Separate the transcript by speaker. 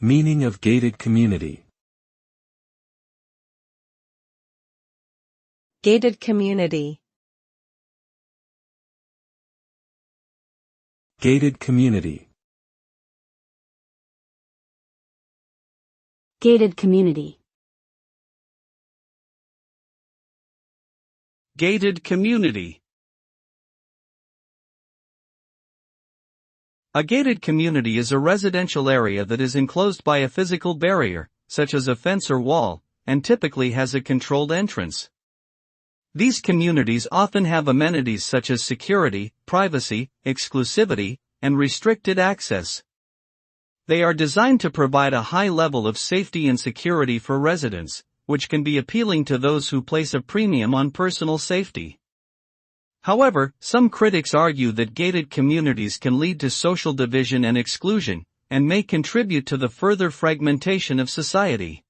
Speaker 1: Meaning of gated community.
Speaker 2: Gated community.
Speaker 1: Gated community.
Speaker 3: Gated community.
Speaker 4: Gated community. A gated community is a residential area that is enclosed by a physical barrier, such as a fence or wall, and typically has a controlled entrance. These communities often have amenities such as security, privacy, exclusivity, and restricted access. They are designed to provide a high level of safety and security for residents, which can be appealing to those who place a premium on personal safety. However, some critics argue that gated communities can lead to social division and exclusion, and may contribute to the further fragmentation of society.